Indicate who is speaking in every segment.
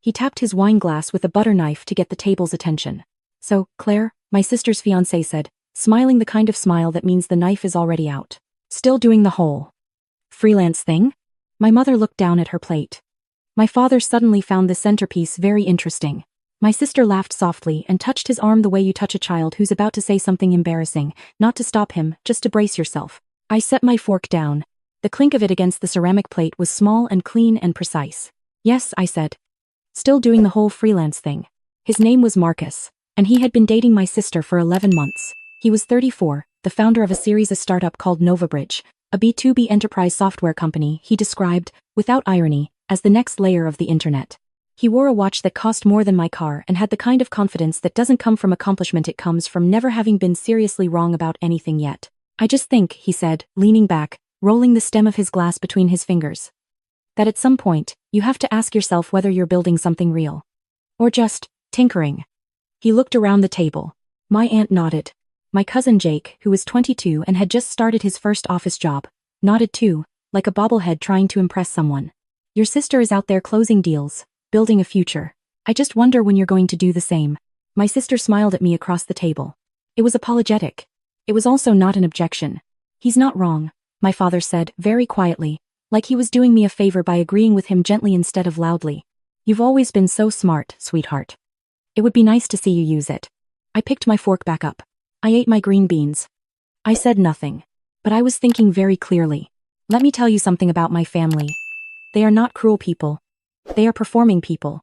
Speaker 1: He tapped his wine glass with a butter knife to get the table's attention. So, Claire, my sister's fiancé said, smiling the kind of smile that means the knife is already out. Still doing the whole freelance thing? My mother looked down at her plate. My father suddenly found the centerpiece very interesting. My sister laughed softly and touched his arm the way you touch a child who's about to say something embarrassing, not to stop him, just to brace yourself. I set my fork down. The clink of it against the ceramic plate was small and clean and precise. Yes, I said. Still doing the whole freelance thing. His name was Marcus, and he had been dating my sister for 11 months. He was 34, the founder of a series startup called NovaBridge, a B2B enterprise software company he described, without irony, as the next layer of the internet. He wore a watch that cost more than my car and had the kind of confidence that doesn't come from accomplishment, it comes from never having been seriously wrong about anything yet. I just think, he said, leaning back, rolling the stem of his glass between his fingers, that at some point, you have to ask yourself whether you're building something real. Or just tinkering. He looked around the table. My aunt nodded. My cousin Jake, who was 22 and had just started his first office job, nodded too, like a bobblehead trying to impress someone. Your sister is out there closing deals, building a future. I just wonder when you're going to do the same. My sister smiled at me across the table. It was apologetic. It was also not an objection. He's not wrong, my father said, very quietly, like he was doing me a favor by agreeing with him gently instead of loudly. You've always been so smart, sweetheart. It would be nice to see you use it. I picked my fork back up. I ate my green beans. I said nothing. But I was thinking very clearly. Let me tell you something about my family. They are not cruel people. They are performing people.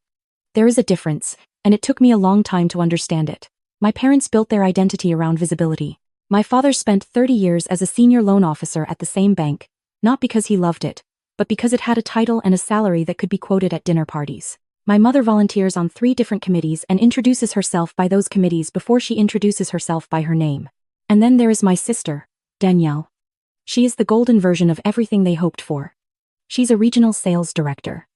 Speaker 1: There is a difference, and it took me a long time to understand it. My parents built their identity around visibility. My father spent 30 years as a senior loan officer at the same bank, not because he loved it, but because it had a title and a salary that could be quoted at dinner parties. My mother volunteers on 3 different committees and introduces herself by those committees before she introduces herself by her name. And then there is my sister, Danielle. She is the golden version of everything they hoped for. She's a regional sales director.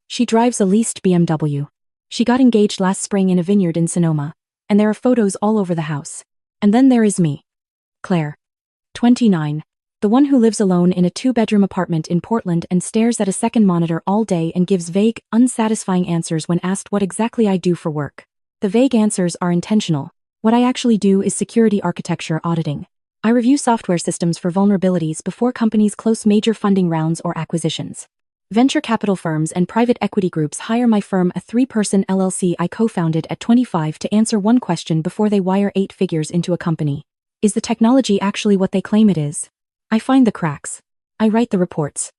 Speaker 1: She drives a leased BMW. She got engaged last spring in a vineyard in Sonoma, and there are photos all over the house. And then there is me. Claire. 29. The one who lives alone in a 2-bedroom apartment in Portland and stares at a second monitor all day and gives vague, unsatisfying answers when asked what exactly I do for work. The vague answers are intentional. What I actually do is security architecture auditing. I review software systems for vulnerabilities before companies close major funding rounds or acquisitions. Venture capital firms and private equity groups hire my firm, a 3-person LLC I co-founded at 25, to answer one question before they wire 8 figures into a company. Is the technology actually what they claim it is? I find the cracks. I write the reports.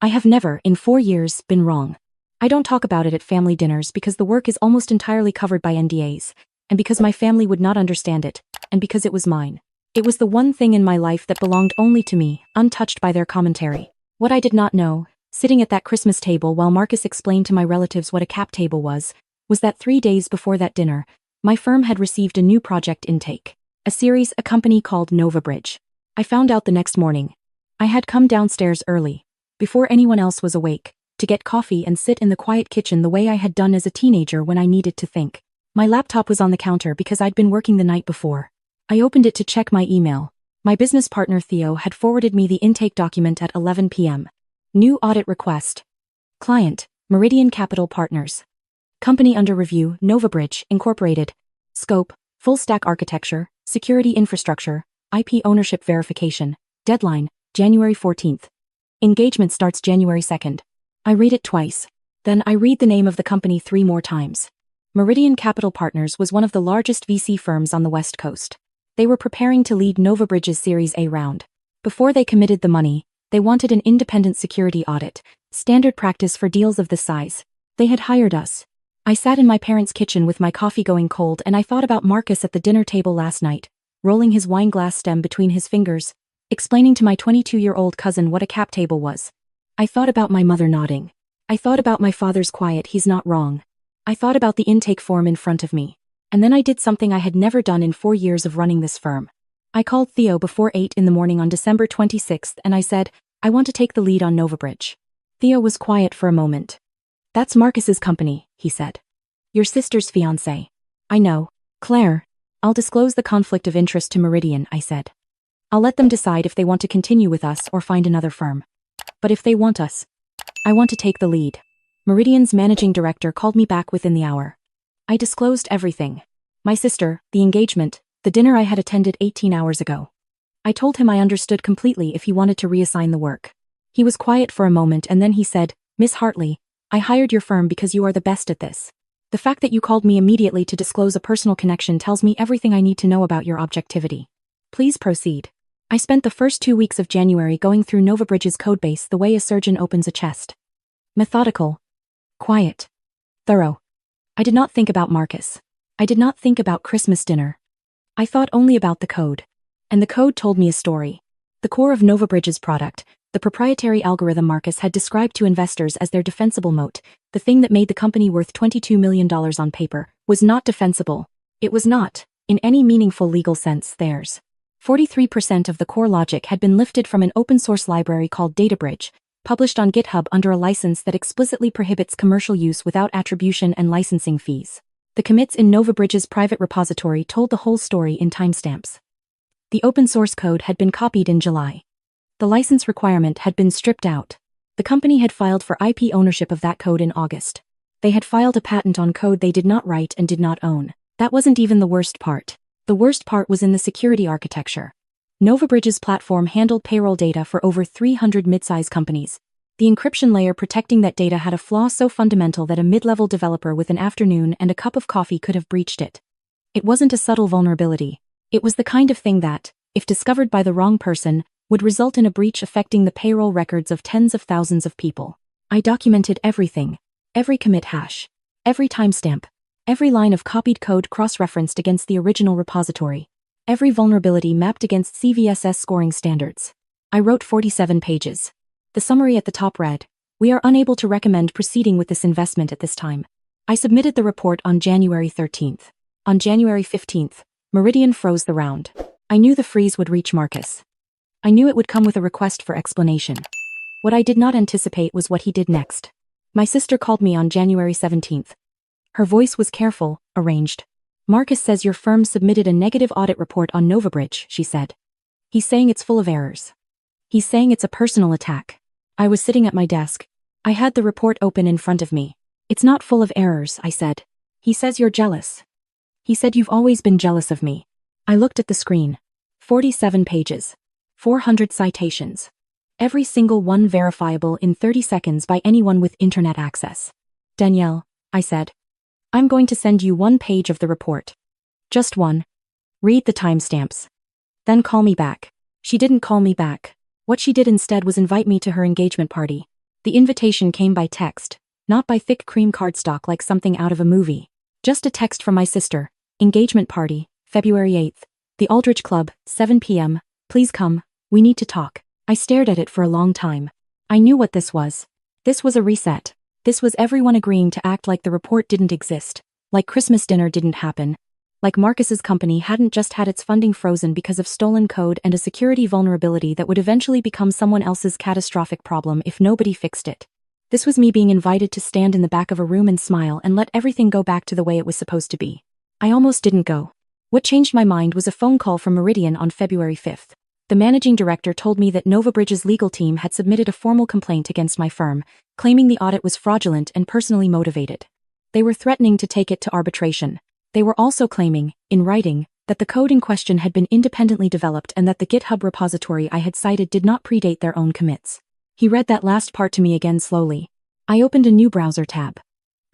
Speaker 1: I have never, in 4 years, been wrong. I don't talk about it at family dinners because the work is almost entirely covered by NDAs, and because my family would not understand it, and because it was mine. It was the one thing in my life that belonged only to me, untouched by their commentary. What I did not know, sitting at that Christmas table while Marcus explained to my relatives what a cap table was that 3 days before that dinner, my firm had received a new project intake. A company called NovaBridge. I found out the next morning. I had come downstairs early, before anyone else was awake, to get coffee and sit in the quiet kitchen the way I had done as a teenager when I needed to think. My laptop was on the counter because I'd been working the night before. I opened it to check my email. My business partner Theo had forwarded me the intake document at 11 p.m. New audit request. Client, Meridian Capital Partners. Company under review, NovaBridge, Incorporated. Scope, full stack architecture, security infrastructure, IP ownership verification. Deadline, January 14th. Engagement starts January 2nd. I read it twice. Then I read the name of the company 3 more times. Meridian Capital Partners was one of the largest VC firms on the West Coast. They were preparing to lead NovaBridge's Series A round. Before they committed the money, they wanted an independent security audit, standard practice for deals of this size. They had hired us. I sat in my parents' kitchen with my coffee going cold, and I thought about Marcus at the dinner table last night, rolling his wine glass stem between his fingers, explaining to my 22-year-old cousin what a cap table was. I thought about my mother nodding. I thought about my father's quiet "he's not wrong." I thought about the intake form in front of me. And then I did something I had never done in 4 years of running this firm. I called Theo before 8 in the morning on December 26th and I said, I want to take the lead on NovaBridge. Theo was quiet for a moment. That's Marcus's company, he said. Your sister's fiancé. I know. Claire. I'll disclose the conflict of interest to Meridian, I said. I'll let them decide if they want to continue with us or find another firm. But if they want us, I want to take the lead. Meridian's managing director called me back within the hour. I disclosed everything. My sister, the engagement, the dinner I had attended 18 hours ago. I told him I understood completely if he wanted to reassign the work. He was quiet for a moment and then he said, "Miss Hartley, I hired your firm because you are the best at this. The fact that you called me immediately to disclose a personal connection tells me everything I need to know about your objectivity. Please proceed." I spent the first 2 weeks of January going through Novabridge's codebase the way a surgeon opens a chest. Methodical. Quiet. Thorough. I did not think about Marcus. I did not think about Christmas dinner. I thought only about the code. And the code told me a story. The core of Novabridge's product, the proprietary algorithm Marcus had described to investors as their defensible moat, the thing that made the company worth $22 million on paper, was not defensible. It was not, in any meaningful legal sense, theirs. 43% of the core logic had been lifted from an open-source library called DataBridge, published on GitHub under a license that explicitly prohibits commercial use without attribution and licensing fees. The commits in Novabridge's private repository told the whole story in timestamps. The open-source code had been copied in July. The license requirement had been stripped out. The company had filed for IP ownership of that code in August. They had filed a patent on code they did not write and did not own. That wasn't even the worst part. The worst part was in the security architecture. Novabridge's platform handled payroll data for over 300 mid-size companies. The encryption layer protecting that data had a flaw so fundamental that a mid-level developer with an afternoon and a cup of coffee could have breached it. It wasn't a subtle vulnerability. It was the kind of thing that, if discovered by the wrong person, would result in a breach affecting the payroll records of tens of thousands of people. I documented everything. Every commit hash. Every timestamp. Every line of copied code cross-referenced against the original repository. Every vulnerability mapped against CVSS scoring standards. I wrote 47 pages. The summary at the top read, "We are unable to recommend proceeding with this investment at this time." I submitted the report on January 13th. On January 15th, Meridian froze the round. I knew the freeze would reach Marcus. I knew it would come with a request for explanation. What I did not anticipate was what he did next. My sister called me on January 17th. Her voice was careful, arranged. "Marcus says your firm submitted a negative audit report on Novabridge," she said. "He's saying it's full of errors. He's saying it's a personal attack." I was sitting at my desk. I had the report open in front of me. "It's not full of errors," I said. "He says you're jealous. He said you've always been jealous of me." I looked at the screen. 47 pages. 400 citations. Every single one verifiable in 30 seconds by anyone with internet access. "Danielle," I said, "I'm going to send you one page of the report. Just one. Read the timestamps. Then call me back." She didn't call me back. What she did instead was invite me to her engagement party. The invitation came by text, not by thick cream cardstock like something out of a movie. Just a text from my sister. "Engagement party, February 8th. The Aldrich Club, 7 p.m. Please come, we need to talk." I stared at it for a long time. I knew what this was. This was a reset. This was everyone agreeing to act like the report didn't exist, like Christmas dinner didn't happen, like Marcus's company hadn't just had its funding frozen because of stolen code and a security vulnerability that would eventually become someone else's catastrophic problem if nobody fixed it. This was me being invited to stand in the back of a room and smile and let everything go back to the way it was supposed to be. I almost didn't go. What changed my mind was a phone call from Meridian on February 5th. The managing director told me that Novabridge's legal team had submitted a formal complaint against my firm, claiming the audit was fraudulent and personally motivated. They were threatening to take it to arbitration. They were also claiming, in writing, that the code in question had been independently developed and that the GitHub repository I had cited did not predate their own commits. He read that last part to me again slowly. I opened a new browser tab.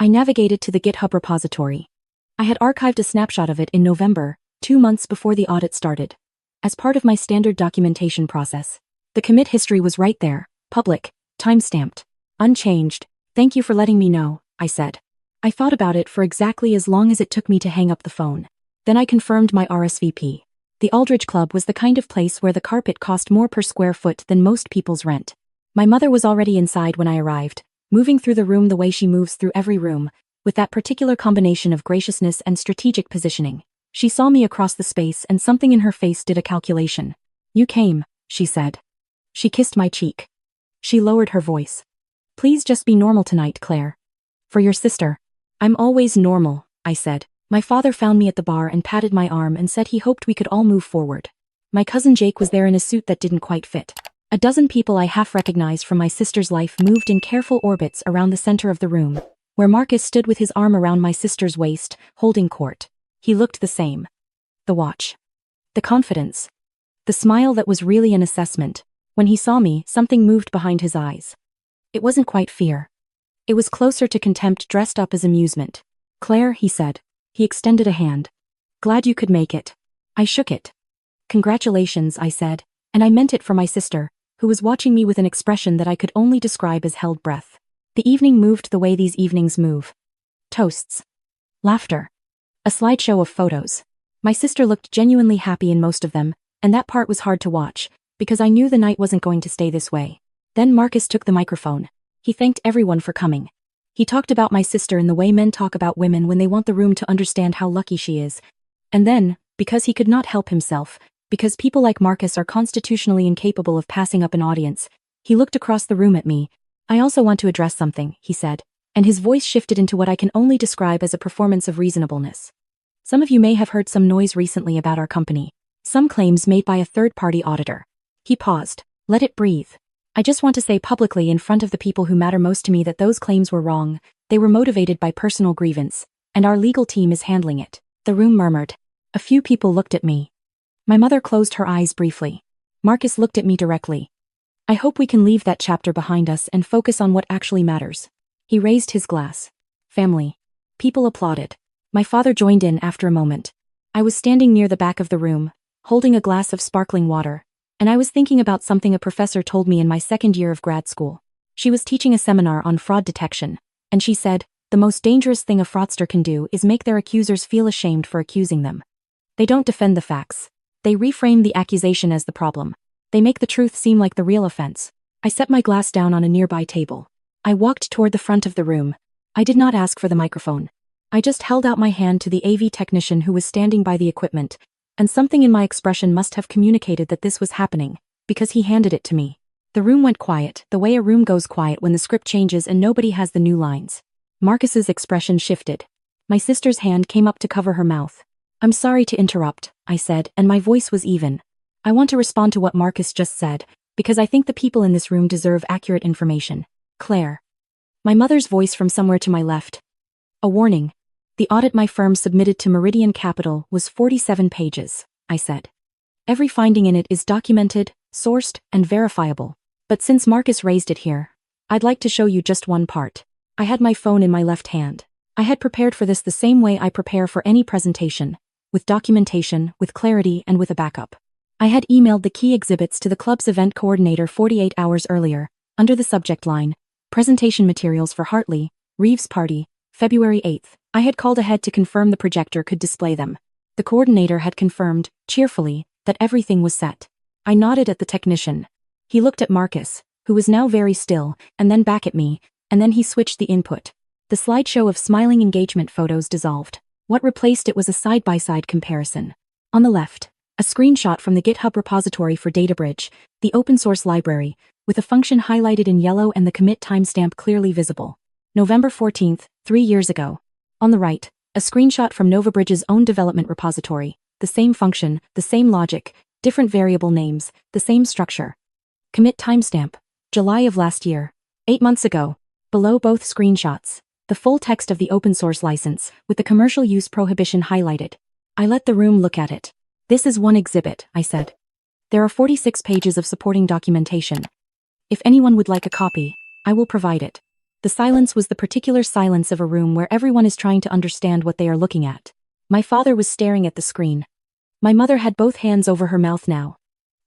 Speaker 1: I navigated to the GitHub repository. I had archived a snapshot of it in November, 2 months before the audit started. As part of my standard documentation process, the commit history was right there, public, time-stamped, unchanged. "Thank you for letting me know," I said. I thought about it for exactly as long as it took me to hang up the phone. Then I confirmed my RSVP. The Aldrich Club was the kind of place where the carpet cost more per square foot than most people's rent. My mother was already inside when I arrived, moving through the room the way she moves through every room, with that particular combination of graciousness and strategic positioning. She saw me across the space and something in her face did a calculation. "You came," she said. She kissed my cheek. She lowered her voice. "Please just be normal tonight, Claire. For your sister." "I'm always normal," I said. My father found me at the bar and patted my arm and said he hoped we could all move forward. My cousin Jake was there in a suit that didn't quite fit. A dozen people I half recognized from my sister's life moved in careful orbits around the center of the room, where Marcus stood with his arm around my sister's waist, holding court. He looked the same. The watch. The confidence. The smile that was really an assessment. When he saw me, something moved behind his eyes. It wasn't quite fear. It was closer to contempt dressed up as amusement. "Claire," he said. He extended a hand. "Glad you could make it." I shook it. "Congratulations," I said, and I meant it for my sister, who was watching me with an expression that I could only describe as held breath. The evening moved the way these evenings move. Toasts. Laughter. A slideshow of photos. My sister looked genuinely happy in most of them, and that part was hard to watch, because I knew the night wasn't going to stay this way. Then Marcus took the microphone. He thanked everyone for coming. He talked about my sister in the way men talk about women when they want the room to understand how lucky she is. And then, because he could not help himself, because people like Marcus are constitutionally incapable of passing up an audience, he looked across the room at me. "I also want to address something," he said, and his voice shifted into what I can only describe as a performance of reasonableness. "Some of you may have heard some noise recently about our company. Some claims made by a third-party auditor." He paused. "Let it breathe. I just want to say publicly in front of the people who matter most to me that those claims were wrong. They were motivated by personal grievance, and our legal team is handling it." The room murmured. A few people looked at me. My mother closed her eyes briefly. Marcus looked at me directly. "I hope we can leave that chapter behind us and focus on what actually matters." He raised his glass. "Family." People applauded. My father joined in after a moment. I was standing near the back of the room, holding a glass of sparkling water, and I was thinking about something a professor told me in my second year of grad school. She was teaching a seminar on fraud detection, and she said, "The most dangerous thing a fraudster can do is make their accusers feel ashamed for accusing them. They don't defend the facts. They reframe the accusation as the problem. They make the truth seem like the real offense." I set my glass down on a nearby table. I walked toward the front of the room. I did not ask for the microphone. I just held out my hand to the AV technician who was standing by the equipment, and something in my expression must have communicated that this was happening, because he handed it to me. The room went quiet, the way a room goes quiet when the script changes and nobody has the new lines. Marcus's expression shifted. My sister's hand came up to cover her mouth. "I'm sorry to interrupt," I said, and my voice was even. "I want to respond to what Marcus just said, because I think the people in this room deserve accurate information. Claire." My mother's voice from somewhere to my left. "A warning. The audit my firm submitted to Meridian Capital was 47 pages, I said. "Every finding in it is documented, sourced, and verifiable. But since Marcus raised it here, I'd like to show you just one part." I had my phone in my left hand. I had prepared for this the same way I prepare for any presentation, with documentation, with clarity, and with a backup. I had emailed the key exhibits to the club's event coordinator 48 hours earlier, under the subject line, "Presentation Materials for Hartley, Reeves Party, February 8th. I had called ahead to confirm the projector could display them. The coordinator had confirmed, cheerfully, that everything was set. I nodded at the technician. He looked at Marcus, who was now very still, and then back at me, and then he switched the input. The slideshow of smiling engagement photos dissolved. What replaced it was a side-by-side comparison. On the left, a screenshot from the GitHub repository for DataBridge, the open-source library, with a function highlighted in yellow and the commit timestamp clearly visible. November 14th, 3 years ago. On the right, a screenshot from NovaBridge's own development repository, the same function, the same logic, different variable names, the same structure. Commit timestamp, July of last year. 8 months ago. Below both screenshots, the full text of the open-source license, with the commercial use prohibition highlighted. I let the room look at it. "This is one exhibit," I said. "There are 46 pages of supporting documentation. If anyone would like a copy, I will provide it." The silence was the particular silence of a room where everyone is trying to understand what they are looking at. My father was staring at the screen. My mother had both hands over her mouth now.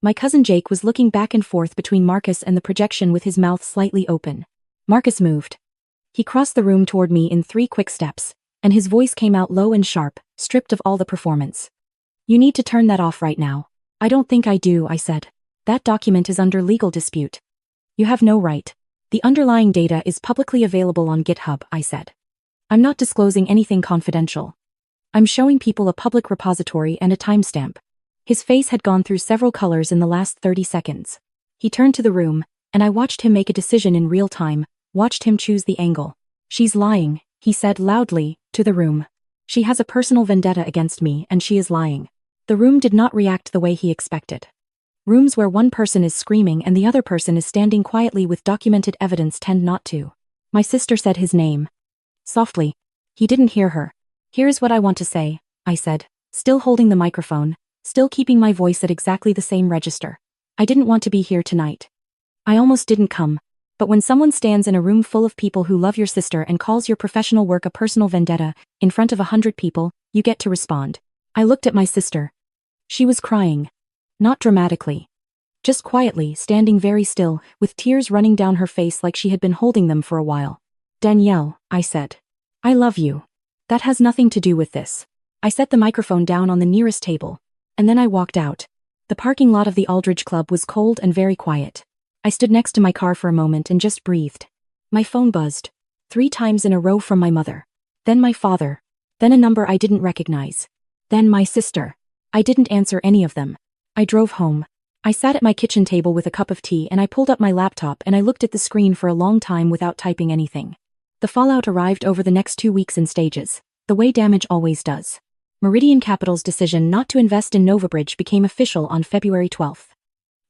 Speaker 1: My cousin Jake was looking back and forth between Marcus and the projection with his mouth slightly open. Marcus moved. He crossed the room toward me in 3 quick steps, and his voice came out low and sharp, stripped of all the performance. "You need to turn that off right now." "I don't think I do," I said. "That document is under legal dispute." "You have no right. The underlying data is publicly available on GitHub," I said. "I'm not disclosing anything confidential. I'm showing people a public repository and a timestamp." His face had gone through several colors in the last 30 seconds. He turned to the room, and I watched him make a decision in real time, watched him choose the angle. "She's lying," he said loudly, to the room. "She has a personal vendetta against me, and she is lying." The room did not react the way he expected. Rooms where one person is screaming and the other person is standing quietly with documented evidence tend not to. My sister said his name. Softly. He didn't hear her. Here's what I want to say, I said, still holding the microphone, still keeping my voice at exactly the same register. I didn't want to be here tonight. I almost didn't come. But when someone stands in a room full of people who love your sister and calls your professional work a personal vendetta, in front of 100 people, you get to respond. I looked at my sister. She was crying. Not dramatically. Just quietly, standing very still, with tears running down her face like she had been holding them for a while. Danielle, I said. I love you. That has nothing to do with this. I set the microphone down on the nearest table. And then I walked out. The parking lot of the Aldridge Club was cold and very quiet. I stood next to my car for a moment and just breathed. My phone buzzed. 3 times in a row from my mother. Then my father. Then a number I didn't recognize. Then my sister. I didn't answer any of them. I drove home. I sat at my kitchen table with a cup of tea and I pulled up my laptop and I looked at the screen for a long time without typing anything. The fallout arrived over the next 2 weeks in stages, the way damage always does. Meridian Capital's decision not to invest in NovaBridge became official on February 12th.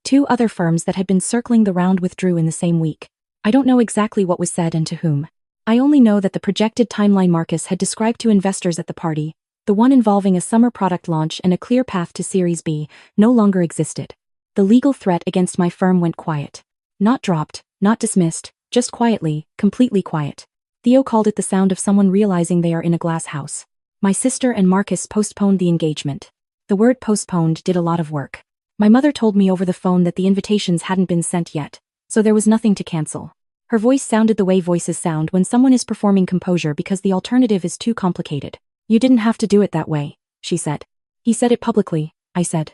Speaker 1: 2 other firms that had been circling the round withdrew in the same week. I don't know exactly what was said and to whom. I only know that the projected timeline Marcus had described to investors at the party, the one involving a summer product launch and a clear path to Series B, no longer existed. The legal threat against my firm went quiet. Not dropped, not dismissed, just quietly, completely quiet. Theo called it the sound of someone realizing they are in a glass house. My sister and Marcus postponed the engagement. The word postponed did a lot of work. My mother told me over the phone that the invitations hadn't been sent yet, so there was nothing to cancel. Her voice sounded the way voices sound when someone is performing composure because the alternative is too complicated. You didn't have to do it that way, she said. He said it publicly, I said.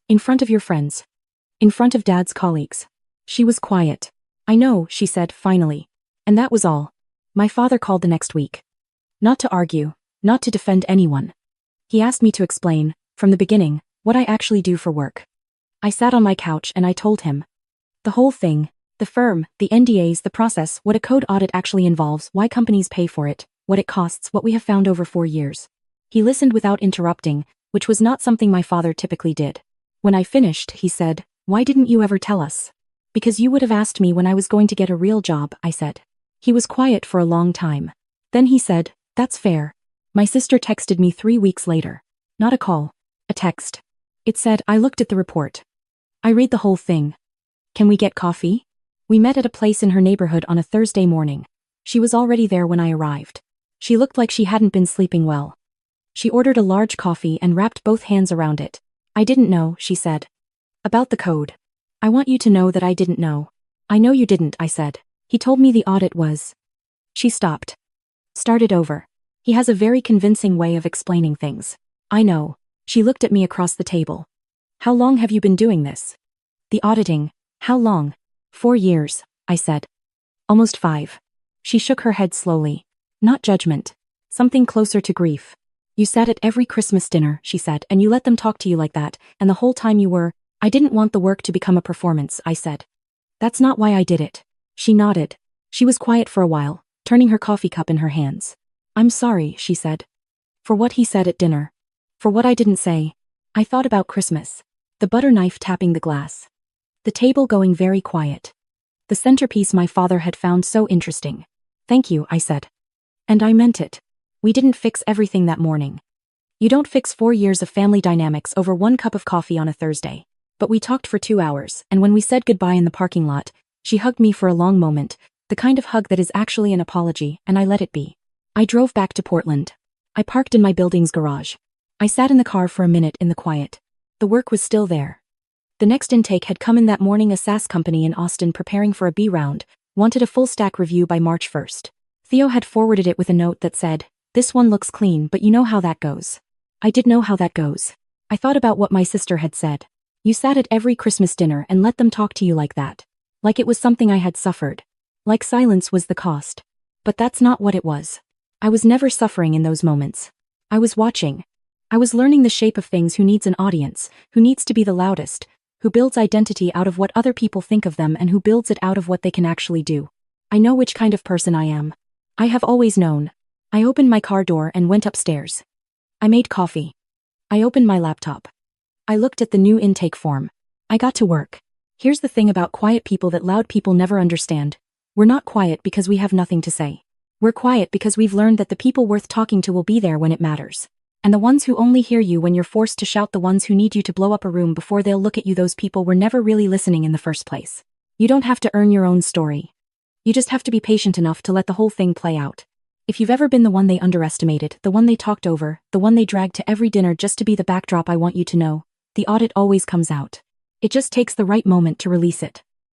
Speaker 1: In front of your friends. In front of Dad's colleagues. She was quiet. I know, she said, finally. And that was all. My father called the next week. Not to argue, not to defend anyone. He asked me to explain, from the beginning, what I actually do for work. I sat on my couch and I told him. The whole thing, the firm, the NDAs, the process, what a code audit actually involves, why companies pay for it, what it costs, what we have found over 4 years. He listened without interrupting, which was not something my father typically did. When I finished, he said, why didn't you ever tell us? Because you would have asked me when I was going to get a real job, I said. He was quiet for a long time. Then he said, that's fair. My sister texted me 3 weeks later. Not a call. A text. It said, I looked at the report. I read the whole thing. Can we get coffee? We met at a place in her neighborhood on a Thursday morning. She was already there when I arrived. She looked like she hadn't been sleeping well. She ordered a large coffee and wrapped both hands around it. I didn't know, she said. About the code. I want you to know that I didn't know. I know you didn't, I said. He told me the audit was. She stopped. Started over. He has a very convincing way of explaining things. I know. She looked at me across the table. How long have you been doing this? The auditing. How long? 4 years, I said. Almost 5. She shook her head slowly. Not judgment. Something closer to grief. You sat at every Christmas dinner, she said, and you let them talk to you like that, and the whole time you were, I didn't want the work to become a performance, I said. That's not why I did it. She nodded. She was quiet for a while, turning her coffee cup in her hands. I'm sorry, she said. For what he said at dinner. For what I didn't say. I thought about Christmas. The butter knife tapping the glass. The table going very quiet. The centerpiece my father had found so interesting. Thank you, I said. And I meant it. We didn't fix everything that morning. You don't fix 4 years of family dynamics over 1 cup of coffee on a Thursday. But we talked for 2 hours, and when we said goodbye in the parking lot, she hugged me for a long moment, the kind of hug that is actually an apology, and I let it be. I drove back to Portland. I parked in my building's garage. I sat in the car for a minute in the quiet. The work was still there. The next intake had come in that morning. A SaaS company in Austin preparing for a B round, wanted a full stack review by March 1st. Theo had forwarded it with a note that said, this one looks clean, but you know how that goes. I did know how that goes. I thought about what my sister had said. You sat at every Christmas dinner and let them talk to you like that. Like it was something I had suffered. Like silence was the cost. But that's not what it was. I was never suffering in those moments. I was watching. I was learning the shape of things. Who needs an audience, who needs to be the loudest, who builds identity out of what other people think of them and who builds it out of what they can actually do. I know which kind of person I am. I have always known. I opened my car door and went upstairs. I made coffee. I opened my laptop. I looked at the new intake form. I got to work. Here's the thing about quiet people that loud people never understand. We're not quiet because we have nothing to say. We're quiet because we've learned that the people worth talking to will be there when it matters. And the ones who only hear you when you're forced to shout, the ones who need you to blow up a room before they'll look at you, those people were never really listening in the first place. You don't have to earn your own story. You just have to be patient enough to let the whole thing play out. If you've ever been the one they underestimated, the one they talked over, the one they dragged to every dinner just to be the backdrop, I want you to know, the audit always comes out. It just takes the right moment to release it.